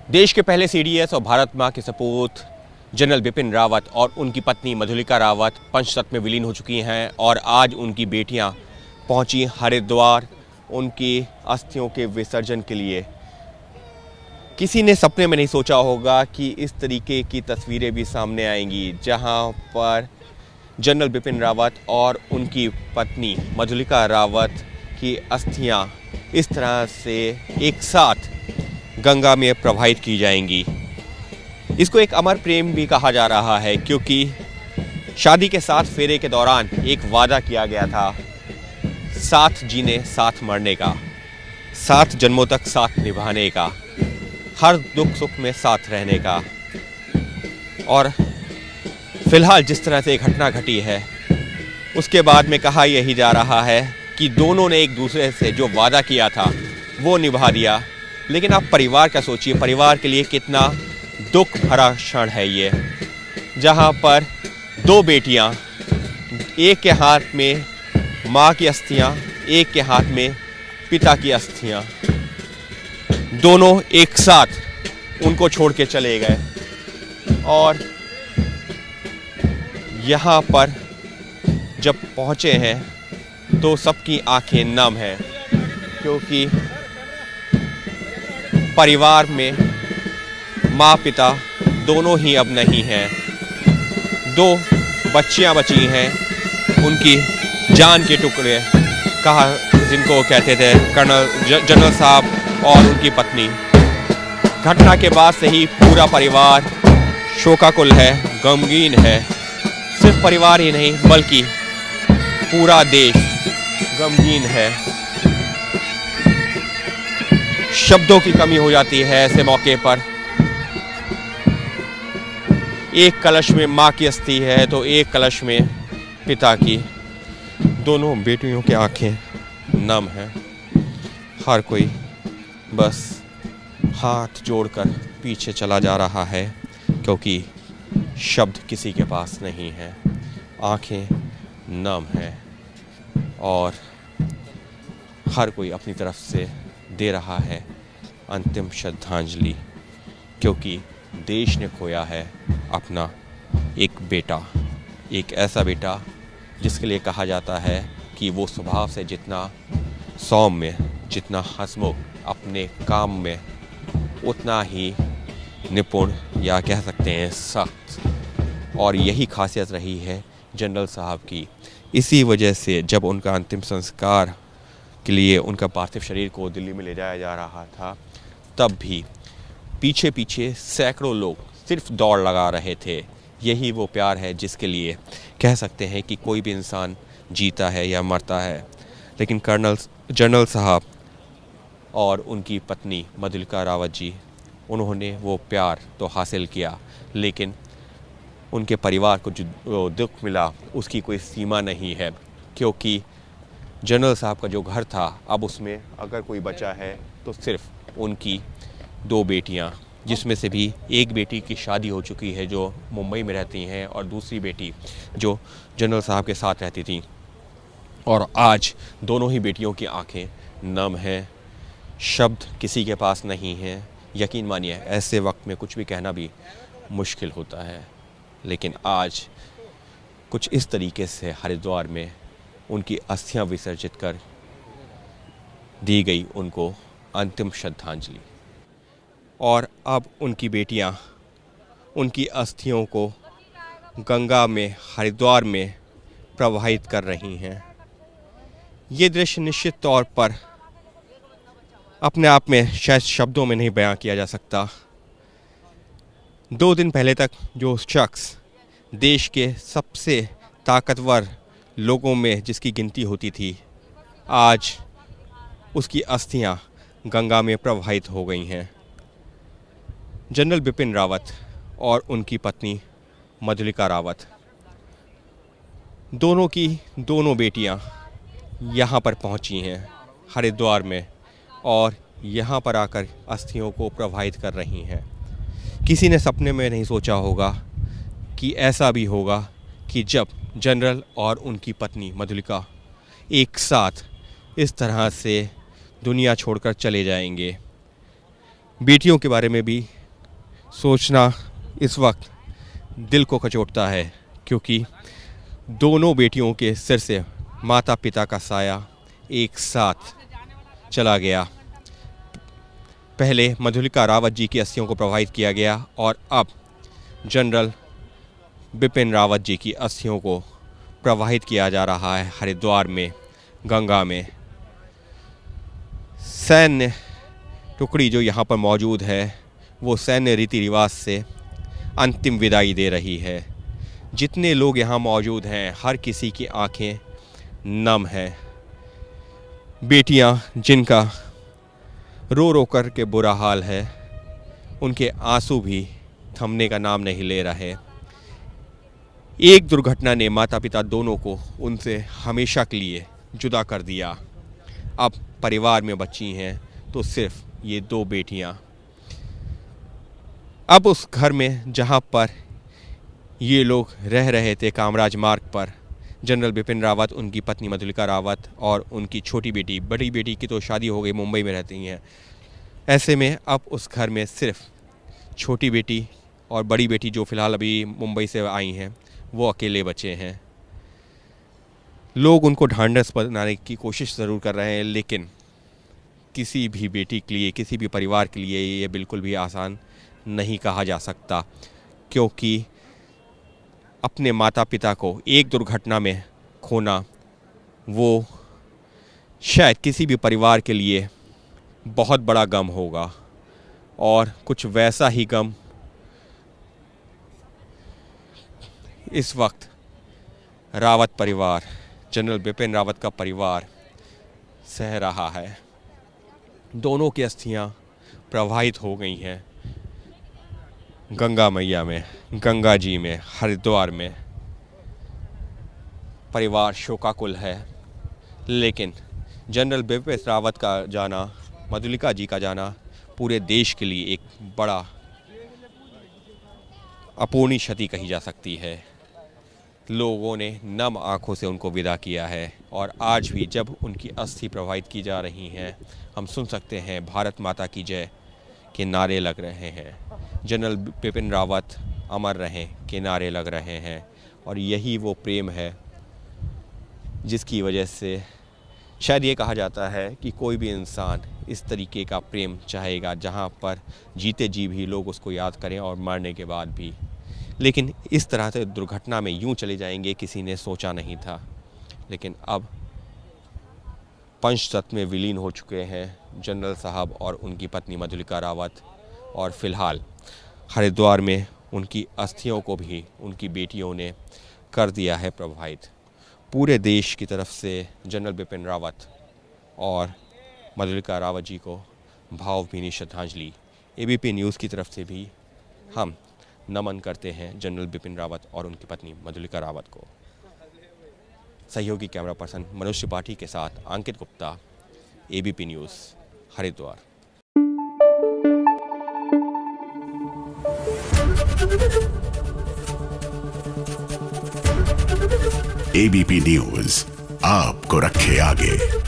देश के पहले सीडीएस और भारत मां के सपूत जनरल बिपिन रावत और उनकी पत्नी मधुलिका रावत पंचतत्व में विलीन हो चुकी हैं और आज उनकी बेटियां पहुंची हरिद्वार उनकी अस्थियों के विसर्जन के लिए। किसी ने सपने में नहीं सोचा होगा कि इस तरीके की तस्वीरें भी सामने आएंगी, जहां पर जनरल बिपिन रावत और उनकी पत्नी मधुलिका रावत की अस्थियां इस तरह से एक साथ गंगा में प्रवाहित की जाएंगी। इसको एक अमर प्रेम भी कहा जा रहा है, क्योंकि शादी के 7 फेरे के दौरान एक वादा किया गया था, साथ जीने साथ मरने का, 7 जन्मों तक साथ निभाने का, हर दुख सुख में साथ रहने का। और फिलहाल जिस तरह से घटना घटी है उसके बाद में कहा यही जा रहा है कि दोनों ने एक दूसरे से जो वादा किया था वो निभा दिया। लेकिन आप परिवार का सोचिए, परिवार के लिए कितना दुख भरा क्षण है ये, जहाँ पर 2 बेटियाँ, एक के हाथ में माँ की अस्थियाँ, एक के हाथ में पिता की अस्थियाँ, दोनों एक साथ उनको छोड़ के चले गए। और यहाँ पर जब पहुँचे हैं तो सबकी आंखें नम हैं, क्योंकि परिवार में माँ पिता दोनों ही अब नहीं हैं। 2 बच्चियाँ बची हैं, उनकी जान के टुकड़े कहा जिनको कहते थे जनरल साहब और उनकी पत्नी। घटना के बाद से ही पूरा परिवार शोकाकुल है, गमगीन है। सिर्फ परिवार ही नहीं बल्कि पूरा देश गमगीन है। शब्दों की कमी हो जाती है ऐसे मौके पर। एक कलश में माँ की अस्थि है तो एक कलश में पिता की। दोनों बेटियों की आंखें नम हैं। हर कोई बस हाथ जोड़कर पीछे चला जा रहा है, क्योंकि शब्द किसी के पास नहीं है। आंखें नम हैं और हर कोई अपनी तरफ से दे रहा है अंतिम श्रद्धांजलि, क्योंकि देश ने खोया है अपना एक बेटा, एक ऐसा बेटा जिसके लिए कहा जाता है कि वो स्वभाव से जितना सौम्य, जितना हंसमुख, अपने काम में उतना ही निपुण या कह सकते हैं सख्त। और यही खासियत रही है जनरल साहब की। इसी वजह से जब उनका अंतिम संस्कार के लिए उनका पार्थिव शरीर को दिल्ली में ले जाया जा रहा था, तब भी पीछे पीछे सैकड़ों लोग सिर्फ दौड़ लगा रहे थे। यही वो प्यार है जिसके लिए कह सकते हैं कि कोई भी इंसान जीता है या मरता है। लेकिन जनरल साहब और उनकी पत्नी मधुलिका रावत जी, उन्होंने वो प्यार तो हासिल किया, लेकिन उनके परिवार को जो दुख मिला उसकी कोई सीमा नहीं है। क्योंकि जनरल साहब का जो घर था, अब उसमें अगर कोई बचा है तो सिर्फ उनकी 2 बेटियां, जिसमें से भी एक बेटी की शादी हो चुकी है जो मुंबई में रहती हैं, और दूसरी बेटी जो जनरल साहब के साथ रहती थी। और आज दोनों ही बेटियों की आंखें नम हैं। शब्द किसी के पास नहीं हैं। यकीन मानिए ऐसे वक्त में कुछ भी कहना भी मुश्किल होता है। लेकिन आज कुछ इस तरीके से हरिद्वार में उनकी अस्थियां विसर्जित कर दी गई उनको अंतिम श्रद्धांजलि। और अब उनकी बेटियां उनकी अस्थियों को गंगा में, हरिद्वार में प्रवाहित कर रही हैं। ये दृश्य निश्चित तौर पर अपने आप में शायद शब्दों में नहीं बयां किया जा सकता। 2 दिन पहले तक जो शख्स देश के सबसे ताकतवर लोगों में जिसकी गिनती होती थी, आज उसकी अस्थियां गंगा में प्रवाहित हो गई हैं। जनरल बिपिन रावत और उनकी पत्नी मधुलिका रावत, दोनों की दोनों बेटियां यहाँ पर पहुँची हैं हरिद्वार में, और यहाँ पर आकर अस्थियों को प्रवाहित कर रही हैं। किसी ने सपने में नहीं सोचा होगा कि ऐसा भी होगा कि जब जनरल और उनकी पत्नी मधुलिका एक साथ इस तरह से दुनिया छोड़कर चले जाएंगे। बेटियों के बारे में भी सोचना इस वक्त दिल को कचोटता है, क्योंकि दोनों बेटियों के सिर से माता पिता का साया एक साथ चला गया। पहले मधुलिका रावत जी की अस्थियों को प्रवाहित किया गया और अब जनरल बिपिन रावत जी की अस्थियों को प्रवाहित किया जा रहा है हरिद्वार में, गंगा में। सैन्य टुकड़ी जो यहाँ पर मौजूद है वो सैन्य रीति रिवाज से अंतिम विदाई दे रही है। जितने लोग यहाँ मौजूद हैं हर किसी की आंखें नम हैं। बेटियाँ जिनका रो रो कर के बुरा हाल है, उनके आंसू भी थमने का नाम नहीं ले रहे। एक दुर्घटना ने माता पिता दोनों को उनसे हमेशा के लिए जुदा कर दिया। अब परिवार में बची हैं तो सिर्फ ये दो बेटियां। अब उस घर में जहां पर ये लोग रह रहे थे कामराज मार्ग पर, जनरल बिपिन रावत, उनकी पत्नी मधुलिका रावत और उनकी छोटी बेटी, बड़ी बेटी की तो शादी हो गई, मुंबई में रहती हैं। ऐसे में अब उस घर में सिर्फ छोटी बेटी और बड़ी बेटी जो फ़िलहाल अभी मुंबई से आई हैं वो अकेले बचे हैं। लोग उनको ढांढस बनाने की कोशिश ज़रूर कर रहे हैं, लेकिन किसी भी बेटी के लिए, किसी भी परिवार के लिए ये बिल्कुल भी आसान नहीं कहा जा सकता, क्योंकि अपने माता पिता को एक दुर्घटना में खोना वो शायद किसी भी परिवार के लिए बहुत बड़ा गम होगा। और कुछ वैसा ही गम इस वक्त रावत परिवार, जनरल बिपिन रावत का परिवार सह रहा है। दोनों की अस्थियां प्रवाहित हो गई हैं गंगा मैया में, गंगा जी में, हरिद्वार में। परिवार शोकाकुल है, लेकिन जनरल बिपिन रावत का जाना, मधुलिका जी का जाना पूरे देश के लिए एक बड़ा अपूर्णीय क्षति कही जा सकती है। लोगों ने नम आंखों से उनको विदा किया है और आज भी जब उनकी अस्थि प्रवाहित की जा रही हैं, हम सुन सकते हैं भारत माता की जय के नारे लग रहे हैं, जनरल बिपिन रावत अमर रहें के नारे लग रहे हैं। और यही वो प्रेम है जिसकी वजह से शायद ये कहा जाता है कि कोई भी इंसान इस तरीके का प्रेम चाहेगा जहाँ पर जीते जी भी लोग उसको याद करें और मरने के बाद भी। लेकिन इस तरह से दुर्घटना में यूं चले जाएंगे किसी ने सोचा नहीं था। लेकिन अब पंचतत्व में विलीन हो चुके हैं जनरल साहब और उनकी पत्नी मधुलिका रावत, और फिलहाल हरिद्वार में उनकी अस्थियों को भी उनकी बेटियों ने कर दिया है प्रवाहित। पूरे देश की तरफ से जनरल बिपिन रावत और मधुलिका रावत जी को भावभीनी श्रद्धांजलि। एबीपी न्यूज़ की तरफ से भी हम नमन करते हैं जनरल बिपिन रावत और उनकी पत्नी मधुलिका रावत को। सहयोगी कैमरा पर्सन मनोज त्रिपाठी के साथ Ankit Gupta, ABP news, Haridwar. ABP news आपको रखे आगे।